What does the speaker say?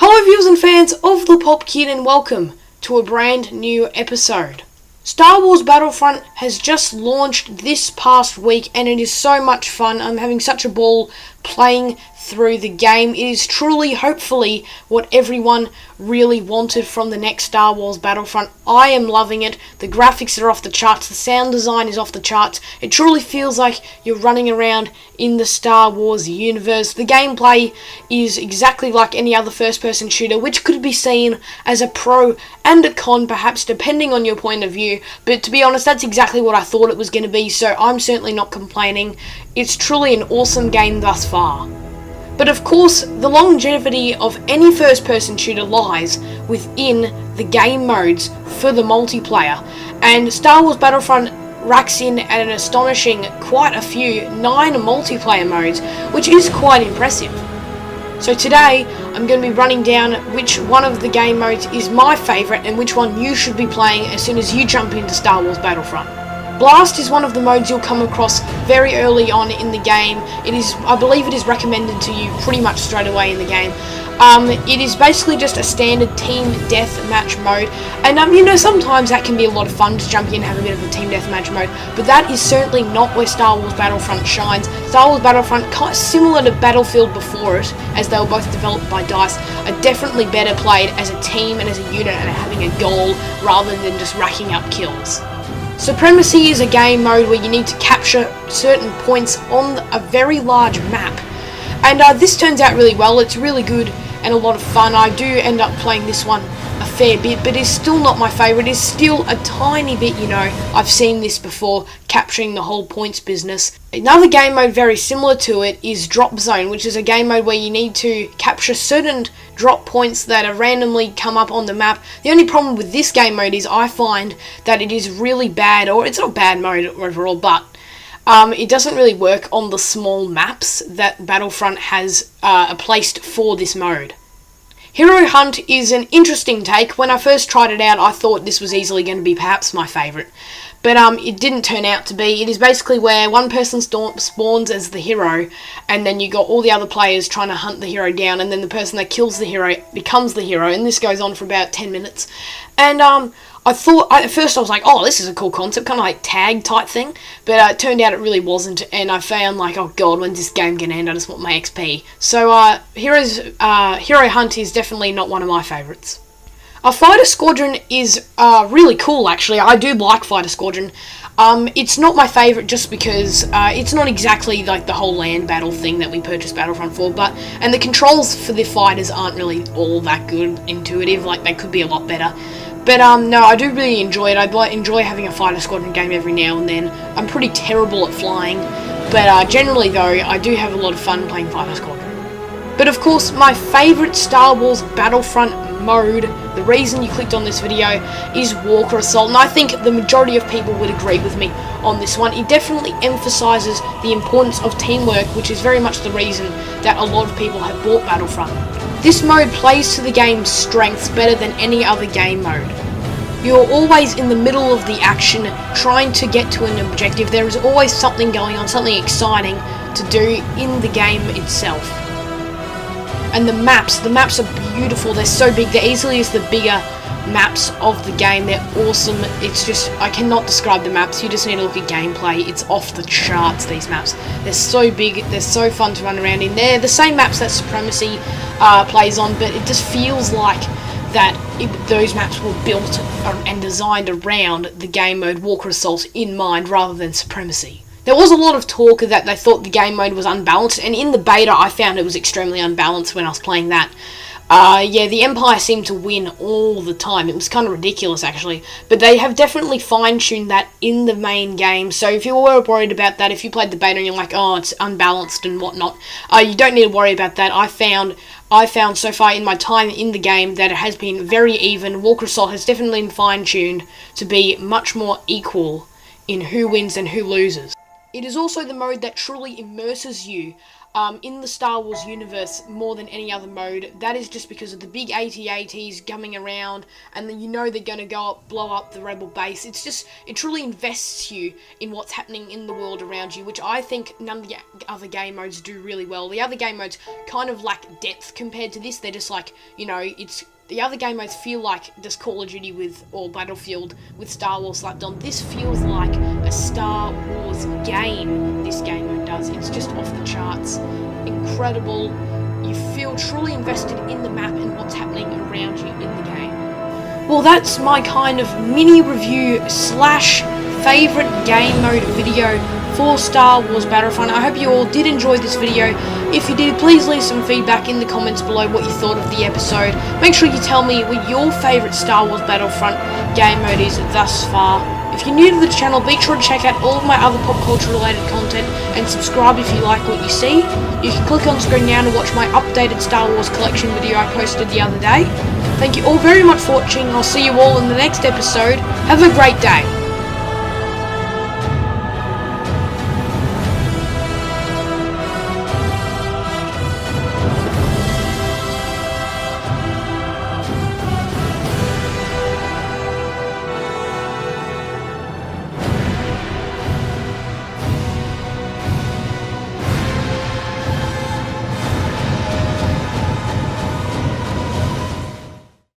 Hello viewers and fans of the Pop Kid, and welcome to a brand new episode. Star Wars Battlefront has just launched this past week and it is so much fun. I'm having such a ball playing through the game. It is truly, hopefully, what everyone really wanted from the next Star Wars Battlefront. I am loving it. The graphics are off the charts. The sound design is off the charts. It truly feels like you're running around in the Star Wars universe. The gameplay is exactly like any other first-person shooter, which could be seen as a pro and a con, perhaps, depending on your point of view. But to be honest, that's exactly what I thought it was going to be, so I'm certainly not complaining. It's truly an awesome game thus far. But of course, the longevity of any first-person shooter lies within the game modes for the multiplayer. And Star Wars Battlefront racks in at an astonishing quite a few, 9 multiplayer modes, which is quite impressive. So today, I'm going to be running down which one of the game modes is my favourite and which one you should be playing as soon as you jump into Star Wars Battlefront. Blast is one of the modes you'll come across very early on in the game. I believe it is recommended to you pretty much straight away in the game. It is basically just a standard team deathmatch mode, and sometimes that can be a lot of fun to jump in and have a bit of a team deathmatch mode, but that is certainly not where Star Wars Battlefront shines. Star Wars Battlefront, kind of similar to Battlefield before it, as they were both developed by DICE, are definitely better played as a team and as a unit and having a goal rather than just racking up kills. Supremacy is a game mode where you need to capture certain points on a very large map, and this turns out really well. It's really good and a lot of fun. I do end up playing this one a fair bit, but it's still not my favourite. It's still a tiny bit, I've seen this before, capturing the whole points business. Another game mode very similar to it is Drop Zone, which is a game mode where you need to capture certain drop points that are randomly come up on the map. The only problem with this game mode is I find that it is really bad, or it's not a bad mode overall, but it doesn't really work on the small maps that Battlefront has placed for this mode. Hero Hunt is an interesting take. When I first tried it out, I thought this was easily going to be perhaps my favourite, but it didn't turn out to be. It is basically where one person spawns as the hero, and then you got all the other players trying to hunt the hero down, and then the person that kills the hero becomes the hero, and this goes on for about 10 minutes. And I thought, at first I was like, oh, this is a cool concept, kind of like tag type thing, but it turned out it really wasn't, and I found like, oh god, when's this game going to end? I just want my XP. So Hero Hunt is definitely not one of my favourites. Fighter Squadron is really cool, actually. I do like Fighter Squadron. It's not my favourite just because it's not exactly like the whole land battle thing that we purchased Battlefront for, and the controls for the fighters aren't really all that good, intuitive, like they could be a lot better. But no, I do really enjoy it. I enjoy having a Fighter Squadron game every now and then. I'm pretty terrible at flying, but generally though, I do have a lot of fun playing Fighter Squadron. But of course, my favourite Star Wars Battlefront mode, the reason you clicked on this video, is Walker Assault, and I think the majority of people would agree with me on this one. It definitely emphasises the importance of teamwork, which is very much the reason that a lot of people have bought Battlefront. This mode plays to the game's strengths better than any other game mode. You're always in the middle of the action, trying to get to an objective. There is always something going on, something exciting to do in the game itself. And the maps are beautiful. They're so big. They're easily as the bigger maps of the game. They're awesome. It's just, I cannot describe the maps. You just need to look at gameplay. It's off the charts, these maps. They're so big. They're so fun to run around in. They're the same maps that Supremacy plays on, but it just feels like that those maps were built and designed around the game mode Walker Assault in mind rather than Supremacy. There was a lot of talk that they thought the game mode was unbalanced, and in the beta I found it was extremely unbalanced when I was playing that. Yeah, the Empire seemed to win all the time. It was kind of ridiculous, actually. But they have definitely fine-tuned that in the main game. So if you were worried about that, if you played the beta and you're like, oh, it's unbalanced and whatnot, you don't need to worry about that. I found so far in my time in the game that it has been very even. Walker Assault has definitely been fine-tuned to be much more equal in who wins and who loses. It is also the mode that truly immerses you in the Star Wars universe more than any other mode. That is just because of the big AT-ATs coming around, and then you know they're going to go up, blow up the rebel base. It truly invests you in what's happening in the world around you, which I think none of the other game modes do really well. The other game modes kind of lack depth compared to this. They're just like, the other game modes feel like just Call of Duty or Battlefield with Star Wars slapped on. This feels like a Star Wars game, this game mode does. It's just off the charts. Incredible. You feel truly invested in the map and what's happening around you in the game. Well, that's my kind of mini review / favourite game mode video for Star Wars Battlefront. I hope you all did enjoy this video. If you did, please leave some feedback in the comments below what you thought of the episode. Make sure you tell me what your favourite Star Wars Battlefront game mode is thus far. If you're new to the channel, be sure to check out all of my other pop culture related content and subscribe if you like what you see. You can click on screen now to watch my updated Star Wars collection video I posted the other day. Thank you all very much for watching. I'll see you all in the next episode. Have a great day.